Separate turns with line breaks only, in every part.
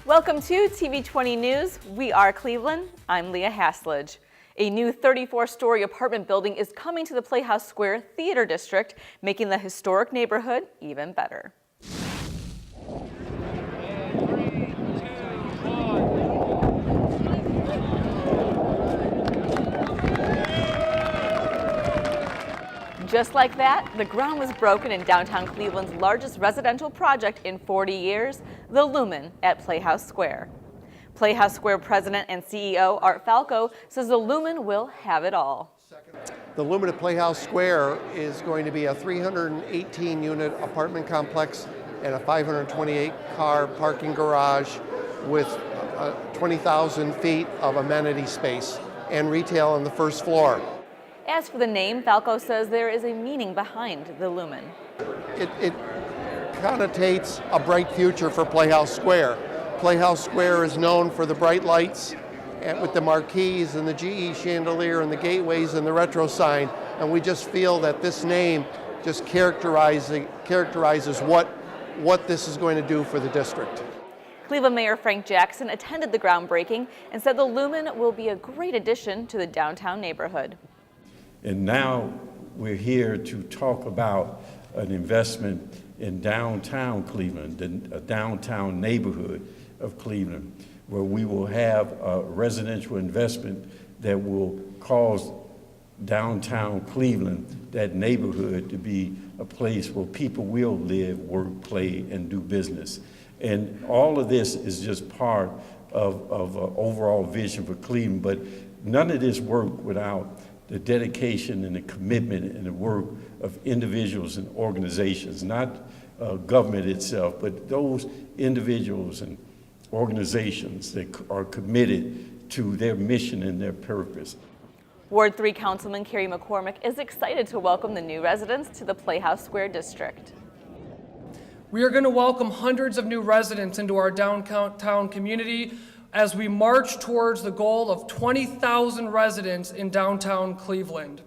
Welcome to TV20 News. We are Cleveland. I'm Leah Haslage. A new 34-story apartment building is coming to the Playhouse Square Theater District, making the historic neighborhood even better. Just like that, the ground was broken in downtown Cleveland's largest residential project in 40 years, the Lumen at Playhouse Square. Playhouse Square President and CEO Art Falco says the Lumen will have it all.
The Lumen at Playhouse Square is going to be a 318-unit apartment complex and a 528-car parking garage with 20,000 feet of amenity space and retail on the first floor.
As for the name, Falco says there is a meaning behind the Lumen.
It connotates a bright future for Playhouse Square. Playhouse Square is known for the bright lights and with the marquees and the GE chandelier and the gateways and the retro sign, and we just feel that this name just characterizes what this is going to do for the district.
Cleveland Mayor Frank Jackson attended the groundbreaking and said the Lumen will be a great addition to the downtown neighborhood.
And now we're here to talk about an investment in downtown Cleveland, a downtown neighborhood of Cleveland, where we will have a residential investment that will cause downtown Cleveland, that neighborhood, to be a place where people will live, work, play, and do business. And all of this is just part of an overall vision for Cleveland, but none of this work without the dedication and the commitment and the work of individuals and organizations, not government itself, but those individuals and organizations that are committed to their mission and their purpose.
Ward 3 Councilman Carrie McCormick is excited to welcome the new residents to the Playhouse Square District.
We are going to welcome hundreds of new residents into our downtown community as we march towards the goal of 20,000 residents in downtown Cleveland.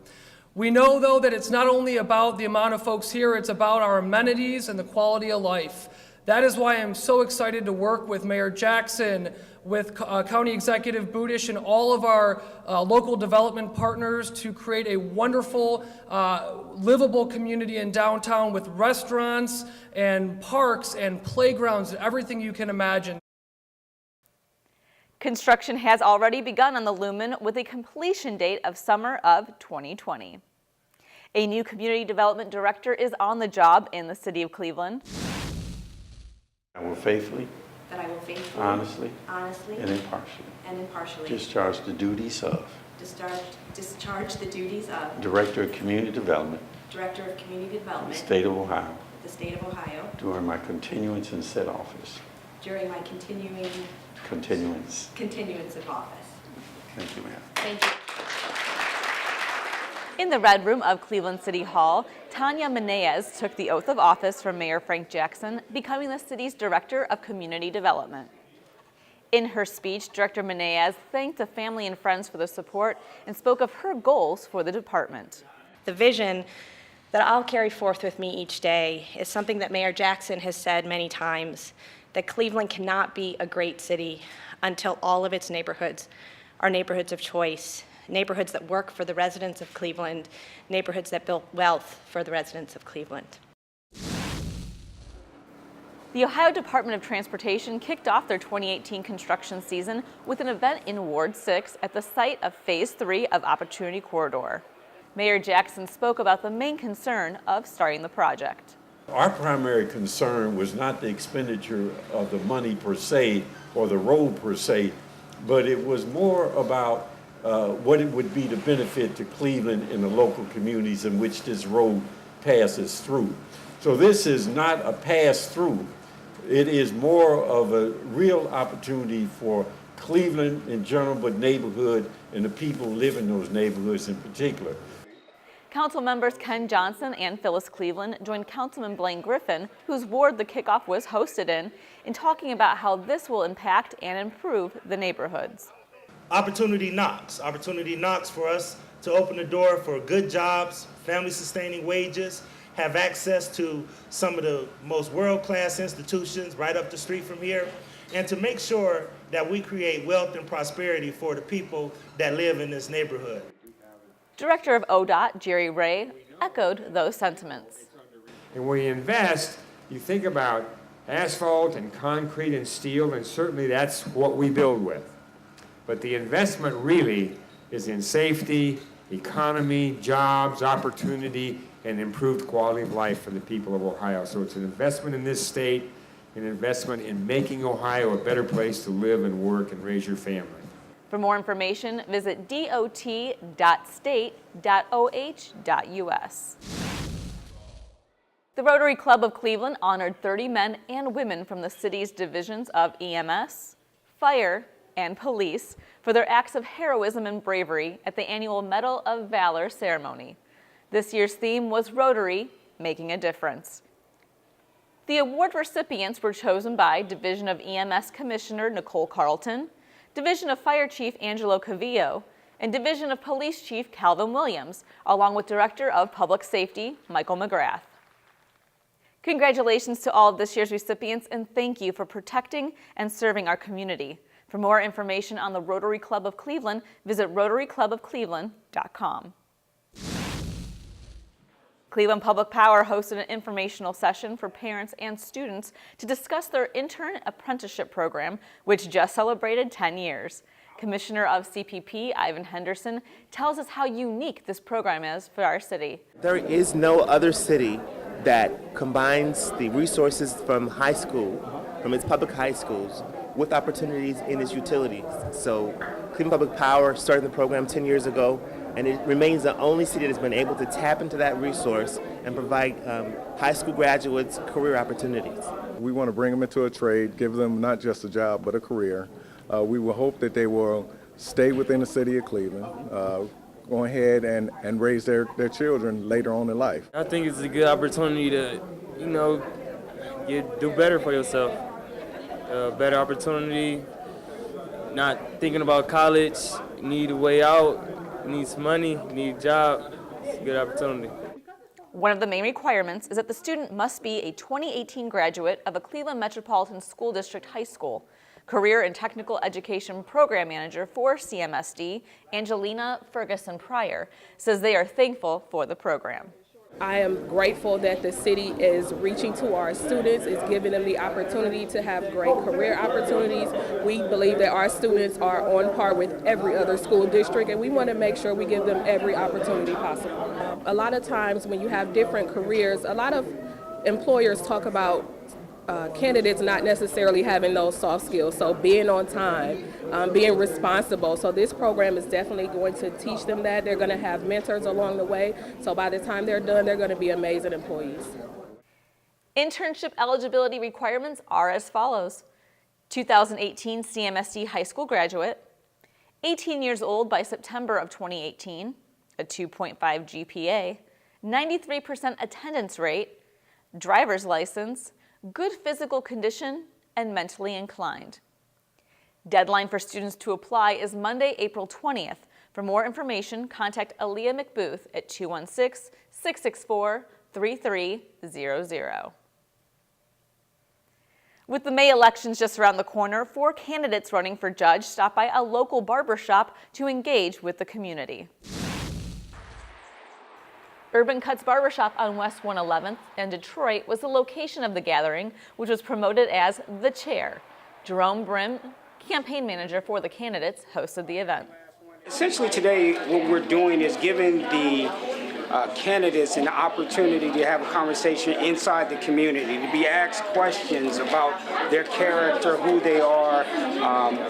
We know, though, that it's not only about the amount of folks here, it's about our amenities and the quality of life. That is why I'm so excited to work with Mayor Jackson, with County Executive Budish, and all of our local development partners to create a wonderful, livable community in downtown with restaurants and parks and playgrounds and everything you can imagine.
Construction has already begun on the Lumen with a completion date of summer of 2020. A new community development director is on the job in the city of Cleveland.
I will faithfully,
honestly,
and impartially discharge the duties of Director of Community Development, the State of Ohio, during my continuance in said office. Continuance of office. Thank you, ma'am.
Thank you.
In the Red Room of Cleveland City Hall, Tanya Menez took the oath of office from Mayor Frank Jackson, becoming the city's Director of Community Development. In her speech, Director Menez thanked the family and friends for the support and spoke of her goals for the department.
The vision that I'll carry forth with me each day is something that Mayor Jackson has said many times, that Cleveland cannot be a great city until all of its neighborhoods are neighborhoods of choice, neighborhoods that work for the residents of Cleveland, neighborhoods that build wealth for the residents of Cleveland.
The Ohio Department of Transportation kicked off their 2018 construction season with an event in Ward 6 at the site of Phase 3 of Opportunity Corridor. Mayor Jackson spoke about the main concern of starting the project.
Our primary concern was not the expenditure of the money per se or the road per se, but it was more about what it would be the benefit to Cleveland and the local communities in which this road passes through. So this is not a pass-through. It is more of a real opportunity for Cleveland in general, but neighborhood and the people who live in those neighborhoods in particular.
Council members Ken Johnson and Phyllis Cleveland joined Councilman Blaine Griffin, whose ward the kickoff was hosted in talking about how this will impact and improve the neighborhoods.
Opportunity knocks. Opportunity knocks for us to open the door for good jobs, family-sustaining wages, have access to some of the most world-class institutions right up the street from here, and to make sure that we create wealth and prosperity for the people that live in this neighborhood.
Director of ODOT, Jerry Ray, echoed those sentiments.
And when you invest, you think about asphalt and concrete and steel, and certainly that's what we build with. But the investment really is in safety, economy, jobs, opportunity, and improved quality of life for the people of Ohio. So it's an investment in this state, an investment in making Ohio a better place to live and work and raise your family.
For more information, visit dot.state.oh.us. The Rotary Club of Cleveland honored 30 men and women from the city's divisions of EMS, Fire, and Police for their acts of heroism and bravery at the annual Medal of Valor ceremony. This year's theme was Rotary, Making a Difference. The award recipients were chosen by Division of EMS Commissioner Nicole Carlton, Division of Fire Chief Angelo Cavillo, and Division of Police Chief Calvin Williams, along with Director of Public Safety Michael McGrath. Congratulations to all of this year's recipients, and thank you for protecting and serving our community. For more information on the Rotary Club of Cleveland, visit rotaryclubofcleveland.com. Cleveland Public Power hosted an informational session for parents and students to discuss their intern apprenticeship program, which just celebrated 10 years. Commissioner of CPP, Ivan Henderson, tells us how unique this program is for our city.
There is no other city that combines the resources from high school, from its public high schools, with opportunities in its utilities. So Cleveland Public Power started the program 10 years ago, and it remains the only city that's been able to tap into that resource and provide high school graduates career opportunities.
We want to bring them into a trade, give them not just a job, but a career. We will hope that they will stay within the city of Cleveland, go ahead and raise their children later on in life.
I think it's a good opportunity to, do better for yourself. Better opportunity, not thinking about college, need a way out, need some money, need a job. It's a good opportunity.
One of the main requirements is that the student must be a 2018 graduate of a Cleveland Metropolitan School District high school. Career and Technical Education Program Manager for CMSD, Angelina Ferguson Pryor, says they are thankful for the program.
I am grateful that the city is reaching to our students, is giving them the opportunity to have great career opportunities. We believe that our students are on par with every other school district, and we want to make sure we give them every opportunity possible. A lot of times when you have different careers, a lot of employers talk about candidates not necessarily having those soft skills, so being on time, being responsible. So this program is definitely going to teach them that. They're going to have mentors along the way, so by the time they're done, they're going to be amazing employees.
Internship eligibility requirements are as follows: 2018 CMSD high school graduate, 18 years old by September of 2018, a 2.5 GPA, 93% attendance rate, driver's license, good physical condition, and mentally inclined. Deadline for students to apply is Monday, April 20th. For more information, contact Aaliyah McBooth at 216-664-3300. With the May elections just around the corner, 4 candidates running for judge stopped by a local barbershop to engage with the community. Urban Cuts Barbershop on West 111th in Detroit was the location of the gathering, which was promoted as The Chair. Jerome Brim, campaign manager for the candidates, hosted the event.
Essentially today, what we're doing is giving the candidates an opportunity to have a conversation inside the community, to be asked questions about their character, who they are,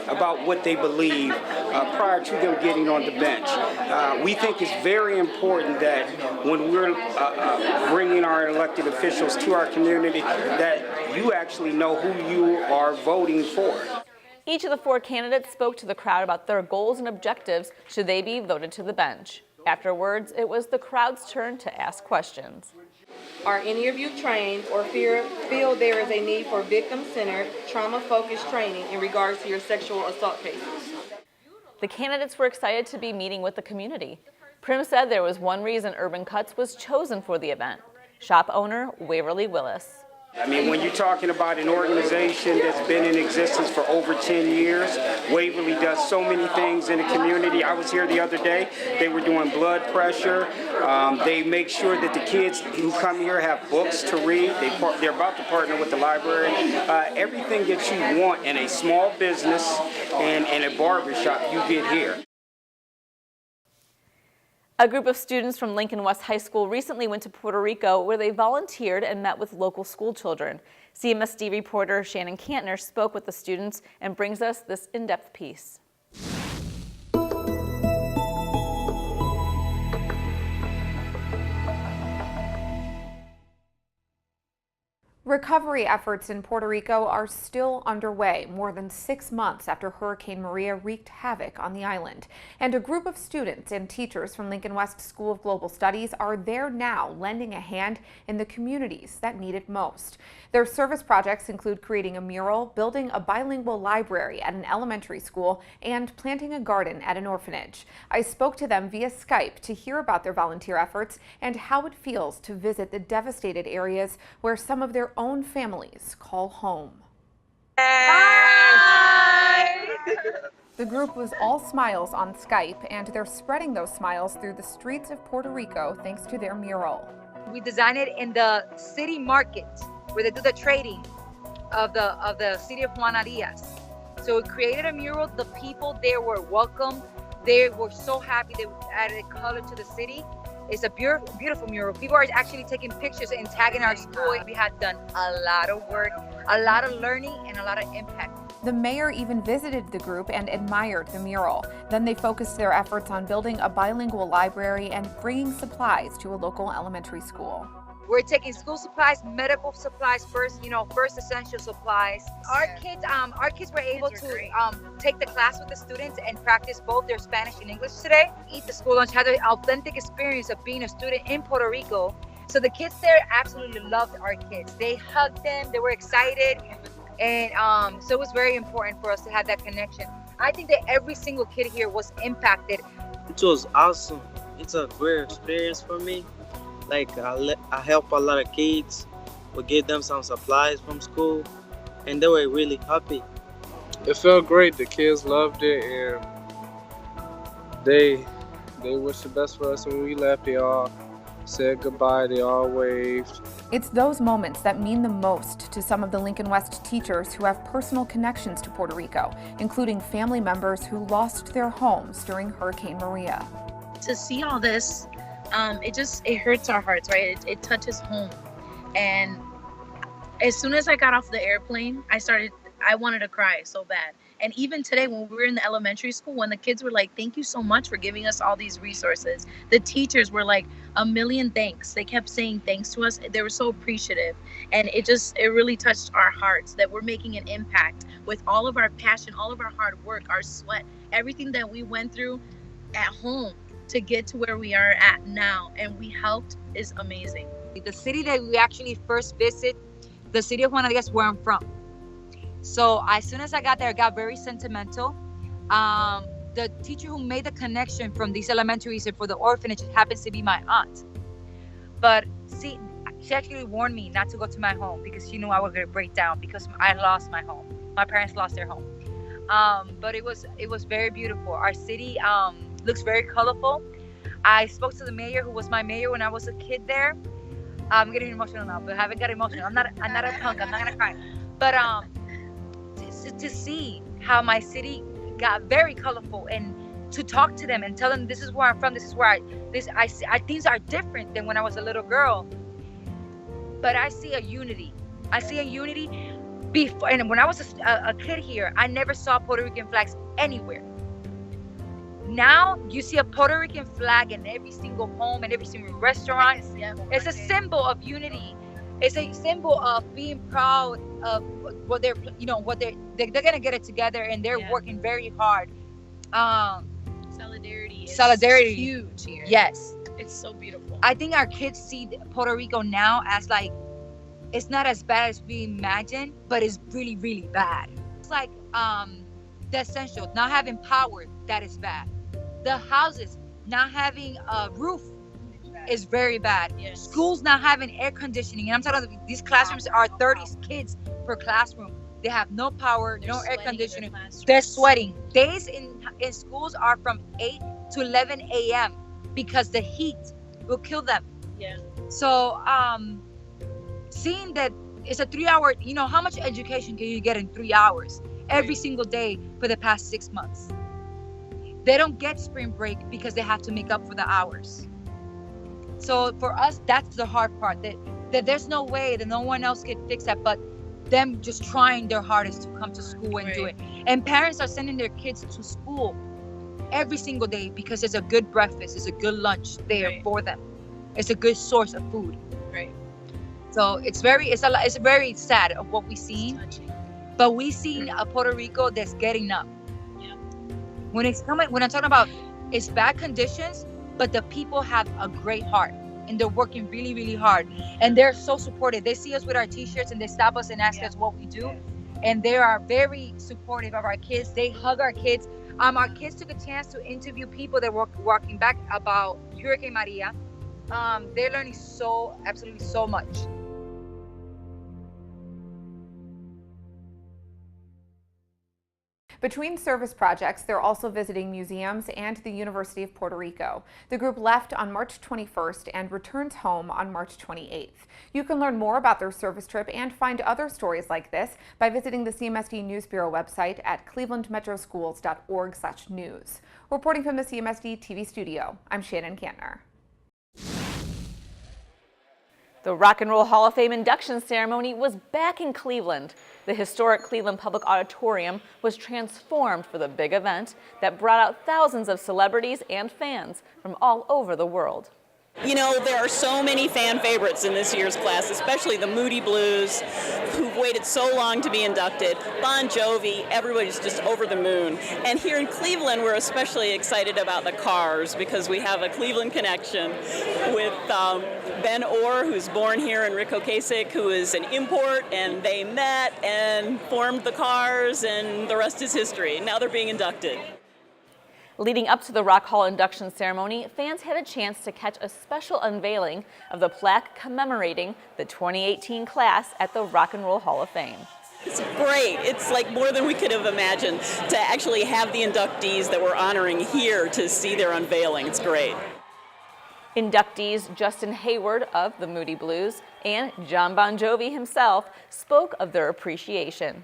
about what they believe prior to them getting on the bench. We think it's very important that when we're bringing our elected officials to our community, that you actually know who you are voting for.
Each of the 4 candidates spoke to the crowd about their goals and objectives should they be voted to the bench. Afterwards, it was the crowd's turn to ask questions.
Are any of you trained or feel there is a need for victim-centered, trauma-focused training in regards to your sexual assault cases?
The candidates were excited to be meeting with the community. Prim said there was one reason Urban Cuts was chosen for the event. Shop owner Waverly Willis.
I mean, when you're talking about an organization that's been in existence for over 10 years, Waverly does so many things in the community. I was here the other day. They were doing blood pressure. They make sure that the kids who come here have books to read. They're about to partner with the library. Everything that you want in a small business and a barbershop, you get here.
A group of students from Lincoln West High School recently went to Puerto Rico where they volunteered and met with local school children. CMSD reporter Shannon Cantner spoke with the students and brings us this in-depth piece.
Recovery efforts in Puerto Rico are still underway, more than 6 months after Hurricane Maria wreaked havoc on the island. And a group of students and teachers from Lincoln West School of Global Studies are there now, lending a hand in the communities that need it most. Their service projects include creating a mural, building a bilingual library at an elementary school, and planting a garden at an orphanage. I spoke to them via Skype to hear about their volunteer efforts and how it feels to visit the devastated areas where some of their own families call home. Hi! The group was all smiles on Skype, and they're spreading those smiles through the streets of Puerto Rico thanks to their mural.
We designed it in the city market where they do the trading of the city of Juana Diaz. So we created a mural. The people there were welcome. They were so happy. They added color to the city. It's a beautiful mural. People are actually taking pictures and tagging our school. We had done a lot of work, a lot of learning, and a lot of impact.
The mayor even visited the group and admired the mural. Then they focused their efforts on building a bilingual library and bringing supplies to a local elementary school.
We're taking school supplies, medical supplies first, first essential supplies. Our kids were able to take the class with the students and practice both their Spanish and English today. Eat the school lunch, had the authentic experience of being a student in Puerto Rico. So the kids there absolutely loved our kids. They hugged them, they were excited. And so it was very important for us to have that connection. I think that every single kid here was impacted.
It was awesome. It's a great experience for me. Like I help a lot of kids. We gave them some supplies from school, and they were really happy.
It felt great. The kids loved it, and they wished the best for us. When we left, they all said goodbye. They all waved.
It's those moments that mean the most to some of the Lincoln West teachers who have personal connections to Puerto Rico, including family members who lost their homes during Hurricane Maria.
To see all this, it hurts our hearts, right? It touches home. And as soon as I got off the airplane, I wanted to cry so bad. And even today, when we were in the elementary school, when the kids were like, thank you so much for giving us all these resources, the teachers were like, a million thanks. They kept saying thanks to us. They were so appreciative. And it really touched our hearts that we're making an impact with all of our passion, all of our hard work, our sweat, everything that we went through at home to get to where we are at now, and we helped, is amazing.
The city that we actually first visit, the city of Juana Diaz, where I'm from. So as soon as I got there, I got very sentimental. The teacher who made the connection from these elementaries and for the orphanage happens to be my aunt. But see, she actually warned me not to go to my home because she knew I was going to break down because I lost my home. My parents lost their home. But it was very beautiful. Our city looks very colorful. I spoke to the mayor, who was my mayor when I was a kid there. I'm getting emotional now, but I haven't got emotional. I'm not a punk. I'm not gonna cry. But to see how my city got very colorful, and to talk to them and tell them this is where I'm from, this is where things are different than when I was a little girl. But I see a unity. I see a unity. Before, and when I was a kid here, I never saw Puerto Rican flags anywhere. Now you see a Puerto Rican flag in every single home and every single restaurant. It's a symbol of unity. It's a symbol of being proud of what they're gonna get it together, and they're working very hard.
Solidarity is
huge
here.
Yes,
it's so beautiful.
I think our kids see Puerto Rico now as like, it's not as bad as we imagine, but it's really, really bad. It's like the essentials, not having power, that is bad. The houses, not having a roof, is very bad.
Yes.
Schools not having air conditioning, and I'm talking about these classrooms are 30 kids per classroom. They have no power, no air conditioning. They're sweating. Days in schools are from 8 to 11 a.m. because the heat will kill them.
Yeah.
So seeing that it's a 3-hour, you know, how much education can you get in 3 hours every single day for the past 6 months? They don't get spring break because they have to make up for the hours. So for us, that's the hard part, that there's no way that no one else can fix that but them just trying their hardest to come to school and do it. And parents are sending their kids to school every single day because there's a good breakfast, there's a good lunch there for them. It's a good source of food.
Right.
So it's very sad of what we see, but we see a Puerto Rico that's getting up.
Yeah.
When I'm talking about it's bad conditions, but the people have a great heart and they're working really, really hard. And they're so supportive. They see us with our t-shirts and they stop us and ask us what we do. And they are very supportive of our kids. They hug our kids. Our kids took a chance to interview people that were walking back about Hurricane Maria. They're learning absolutely so much.
Between service projects, they're also visiting museums and the University of Puerto Rico. The group left on March 21st and returns home on March 28th. You can learn more about their service trip and find other stories like this by visiting the CMSD News Bureau website at clevelandmetroschools.org/news. Reporting from the CMSD TV studio, I'm Shannon Kantner.
The Rock and Roll Hall of Fame induction ceremony was back in Cleveland. The historic Cleveland Public Auditorium was transformed for the big event that brought out thousands of celebrities and fans from all over the world.
You know, there are so many fan favorites in this year's class, especially the Moody Blues, who've waited so long to be inducted. Bon Jovi, everybody's just over the moon. And here in Cleveland, we're especially excited about the Cars because we have a Cleveland connection with Ben Orr, who's born here, and Rick Ocasek, who is an import, and they met and formed the Cars, and the rest is history. Now they're being inducted.
Leading up to the Rock Hall induction ceremony, fans had a chance to catch a special unveiling of the plaque commemorating the 2018 class at the Rock and Roll Hall of Fame.
It's great. It's like more than we could have imagined to actually have the inductees that we're honoring here to see their unveiling. It's great.
Inductees Justin Hayward of the Moody Blues and John Bon Jovi himself spoke of their appreciation.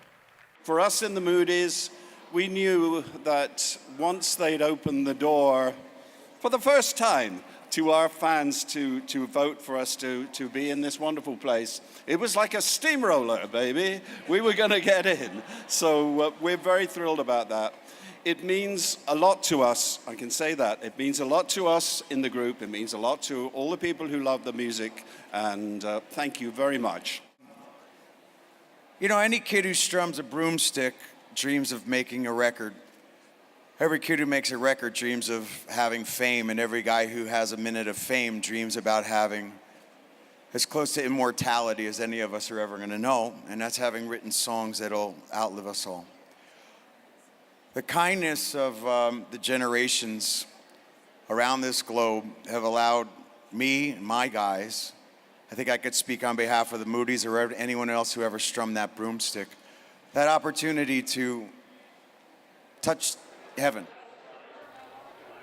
For us in the Moody's, we knew that once they'd opened the door for the first time to our fans to vote for us to be in this wonderful place, it was like a steamroller, baby. We were going to get in. So we're very thrilled about that. It means a lot to us, I can say that. It means a lot to us in the group. It means a lot to all the people who love the music, and thank you very much.
You know, any kid who strums a broomstick dreams of making a record. Every kid who makes a record dreams of having fame, and every guy who has a minute of fame dreams about having as close to immortality as any of us are ever going to know, and that's having written songs that'll outlive us all. The kindness of the generations around this globe have allowed me and my guys, I think I could speak on behalf of the Moody's or anyone else who ever strummed that broomstick, that opportunity to touch heaven.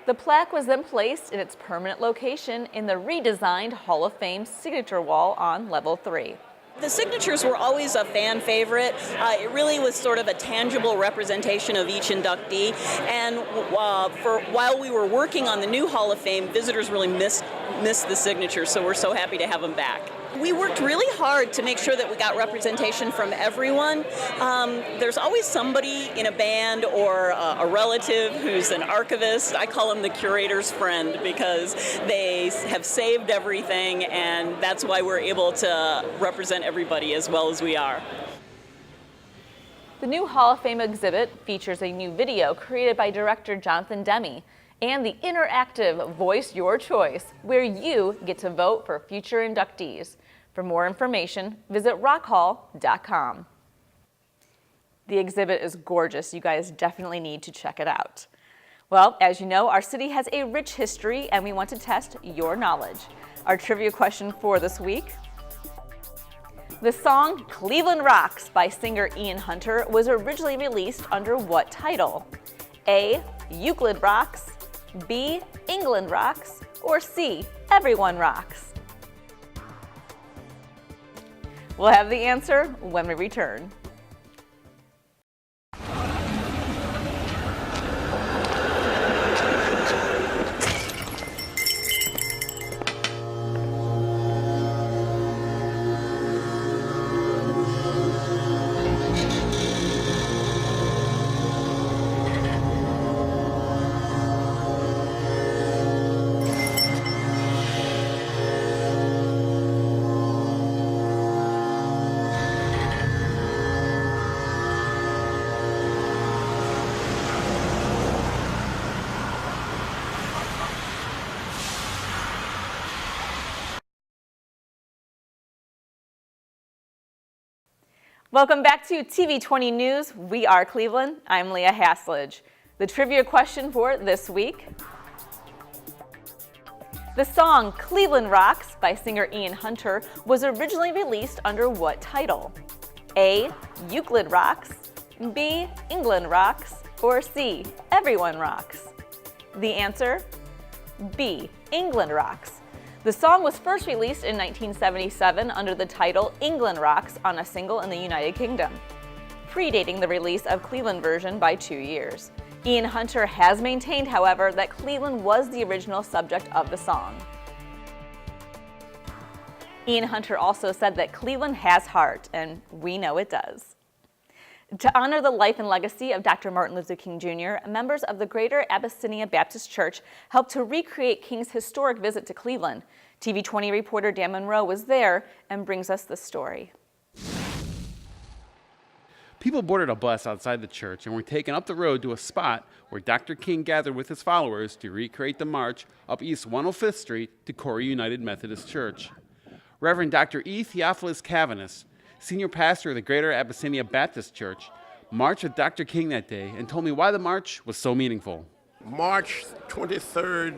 The plaque was then placed in its permanent location in the redesigned Hall of Fame signature wall on level 3.
The signatures were always a fan favorite. It really was sort of a tangible representation of each inductee. And while we were working on the new Hall of Fame, visitors really missed the signatures, so we're so happy to have them back. We worked really hard to make sure that we got representation from everyone. There's always somebody in a band or a relative who's an archivist. I call them the curator's friend because they have saved everything, and that's why we're able to represent everybody as well as we are.
The new Hall of Fame exhibit features a new video created by director Jonathan Demme and the interactive Voice Your Choice, where you get to vote for future inductees. For more information, visit rockhall.com. The exhibit is gorgeous. You guys definitely need to check it out. Well, as you know, our city has a rich history and we want to test your knowledge. Our trivia question for this week. The song Cleveland Rocks by singer Ian Hunter was originally released under what title? A. Euclid Rocks, B. England Rocks, or C. Everyone Rocks? We'll have the answer when we return. Welcome back to TV20 News. We are Cleveland. I'm Leah Haslage. The trivia question for this week. The song Cleveland Rocks by singer Ian Hunter was originally released under what title? A. Euclid Rocks, B. England Rocks, or C. Everyone Rocks? The answer? B. England Rocks. The song was first released in 1977 under the title England Rocks on a single in the United Kingdom, predating the release of Cleveland version by 2 years. Ian Hunter has maintained, however, that Cleveland was the original subject of the song. Ian Hunter also said that Cleveland has heart, and we know it does. To honor the life and legacy of Dr. Martin Luther King Jr., members of the Greater Abyssinia Baptist Church helped to recreate King's historic visit to Cleveland. TV20 reporter Dan Monroe was there and brings us this story.
People boarded a bus outside the church and were taken up the road to a spot where Dr. King gathered with his followers to recreate the march up East 105th Street to Corey United Methodist Church. Reverend Dr. E. Theophilus Cavanis, senior pastor of the Greater Abyssinia Baptist Church, marched with Dr. King that day and told me why the march was so meaningful.
March 23rd,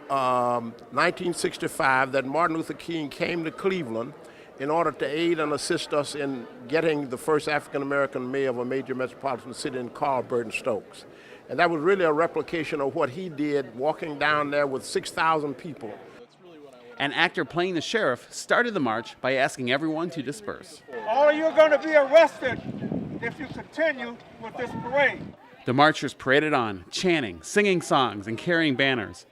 1965, that Martin Luther King came to Cleveland in order to aid and assist us in getting the first African-American mayor of a major metropolitan city in Carl Burton Stokes. And that was really a replication of what he did walking down there with 6,000 people.
An actor playing the sheriff started the march by asking everyone to disperse.
All of you are going to be arrested if you continue with this parade.
The marchers paraded on, chanting, singing songs, and carrying banners.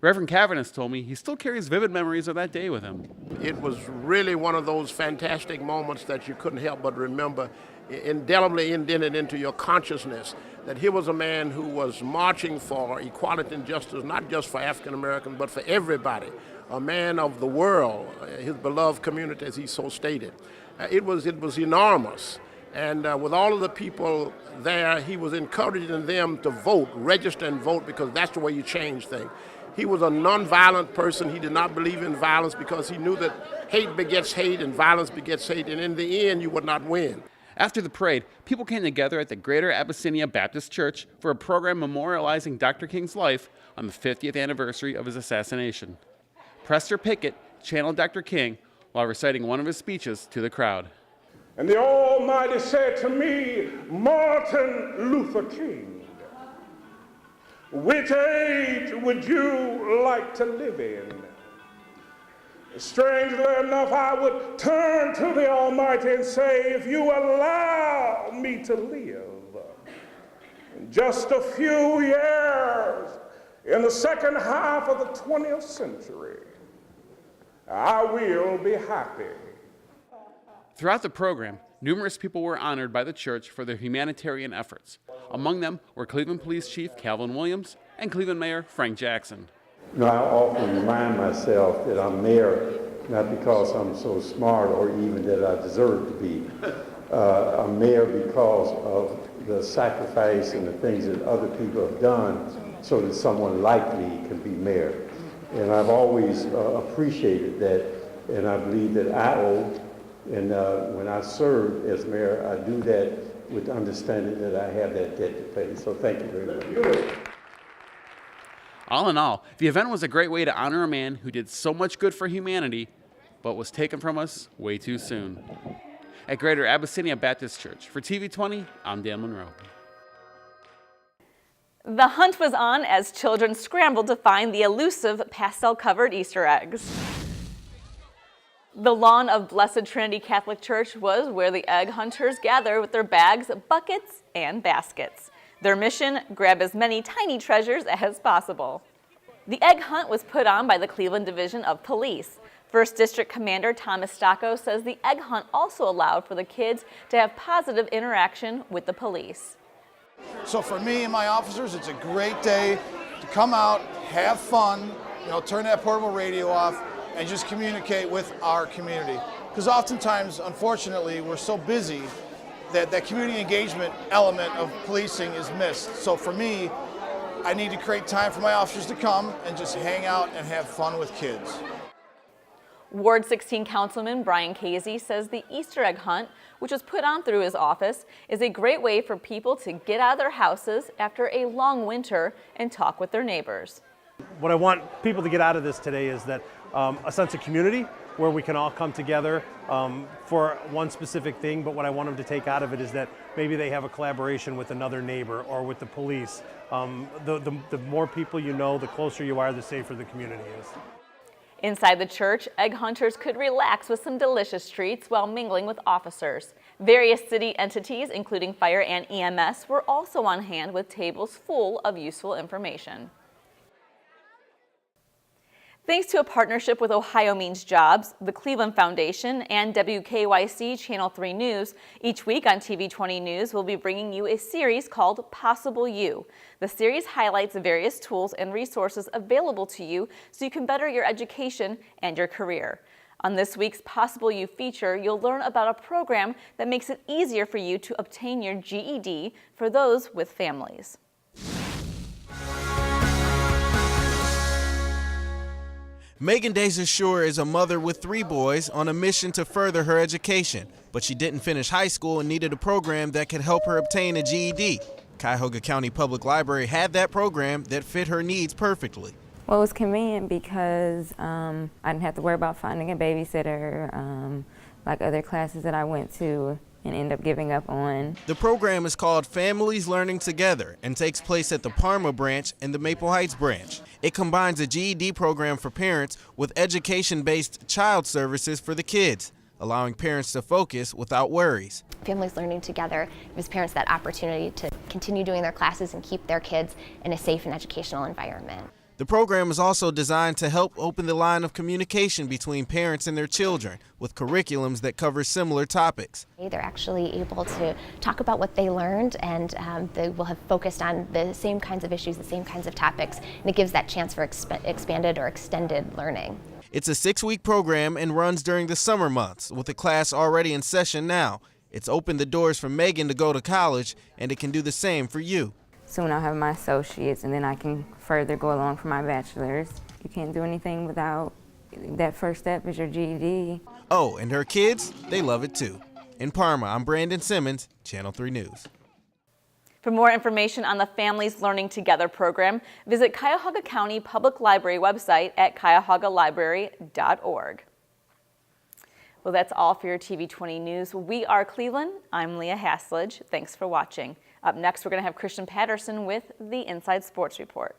Reverend Cavanis told me he still carries vivid memories of that day with him.
It was really one of those fantastic moments that you couldn't help but remember, indelibly indented into your consciousness, that here was a man who was marching for equality and justice, not just for African Americans, but for everybody. A man of the world, his beloved community, as he so stated. It was enormous. And with all of the people there, he was encouraging them to vote, register and vote, because that's the way you change things. He was a nonviolent person. He did not believe in violence because he knew that hate begets hate and violence begets hate, and in the end, you would not win.
After the parade, people came together at the Greater Abyssinia Baptist Church for a program memorializing Dr. King's life on the 50th anniversary of his assassination. Prester Pickett channeled Dr. King while reciting one of his speeches to the crowd.
And the Almighty said to me, Martin Luther King, which age would you like to live in? Strangely enough, I would turn to the Almighty and say, if you allow me to live in just a few years in the second half of the 20th century, I will be happy.
Throughout the program, numerous people were honored by the church for their humanitarian efforts. Among them were Cleveland Police Chief Calvin Williams and Cleveland Mayor Frank Jackson.
You know, I often remind myself that I'm mayor not because I'm so smart or even that I deserve to be. I'm mayor because of the sacrifice and the things that other people have done so that someone like me can be mayor. And I've always appreciated that, and I believe that I owe. And when I serve as mayor, I do that with the understanding that I have that debt to pay. So thank you very much.
All in all, the event was a great way to honor a man who did so much good for humanity, but was taken from us way too soon. At Greater Abyssinia Baptist Church, for TV20, I'm Dan Monroe.
The hunt was on as children scrambled to find the elusive pastel-covered Easter eggs. The lawn of Blessed Trinity Catholic Church was where the egg hunters gathered with their bags, buckets, and baskets. Their mission, grab as many tiny treasures as possible. The egg hunt was put on by the Cleveland Division of Police. 1st District Commander Thomas Stocco says the egg hunt also allowed for the kids to have positive interaction with the police.
So for me and my officers, it's a great day to come out, have fun, turn that portable radio off, and just communicate with our community. Because oftentimes, unfortunately, we're so busy that that community engagement element of policing is missed. So for me, I need to create time for my officers to come and just hang out and have fun with kids.
Ward 16 Councilman Brian Casey says the Easter egg hunt, which was put on through his office, is a great way for people to get out of their houses after a long winter and talk with their neighbors.
What I want people to get out of this today is that a sense of community where we can all come together for one specific thing, but what I want them to take out of it is that maybe they have a collaboration with another neighbor or with the police. The more people you know, the closer you are, the safer the community is.
Inside the church, egg hunters could relax with some delicious treats while mingling with officers. Various city entities, including fire and EMS, were also on hand with tables full of useful information. Thanks to a partnership with Ohio Means Jobs, the Cleveland Foundation, and WKYC Channel 3 News, each week on TV20 News, we'll be bringing you a series called Possible You. The series highlights various tools and resources available to you so you can better your education and your career. On this week's Possible You feature, you'll learn about a program that makes it easier for you to obtain your GED for those with families.
Megan Deja-Shore is a mother with 3 boys on a mission to further her education, but she didn't finish high school and needed a program that could help her obtain a GED. Cuyahoga County Public Library had that program that fit her needs perfectly.
Well, it was convenient because I didn't have to worry about finding a babysitter like other classes that I went to and end up giving up on.
The program is called Families Learning Together and takes place at the Parma branch and the Maple Heights branch. It combines a GED program for parents with education-based child services for the kids, allowing parents to focus without worries.
Families Learning Together gives parents that opportunity to continue doing their classes and keep their kids in a safe and educational environment.
The program is also designed to help open the line of communication between parents and their children with curriculums that cover similar topics.
They're actually able to talk about what they learned, and they will have focused on the same kinds of issues, the same kinds of topics, and it gives that chance for expanded or extended learning.
It's a 6-week program and runs during the summer months with a class already in session now. It's opened the doors for Megan to go to college, and it can do the same for you.
Soon I'll have my associates, and then I can further go along for my bachelor's. You can't do anything without that first step is your GED.
Oh, and her kids, they love it too. In Parma, I'm Brandon Simmons, Channel 3 News.
For more information on the Families Learning Together program, visit Cuyahoga County Public Library website at cuyahoga.library.org. Well, that's all for your TV20 News. We are Cleveland. I'm Leah Haslage. Thanks for watching. Up next, we're going to have Christian Patterson with the Inside Sports Report.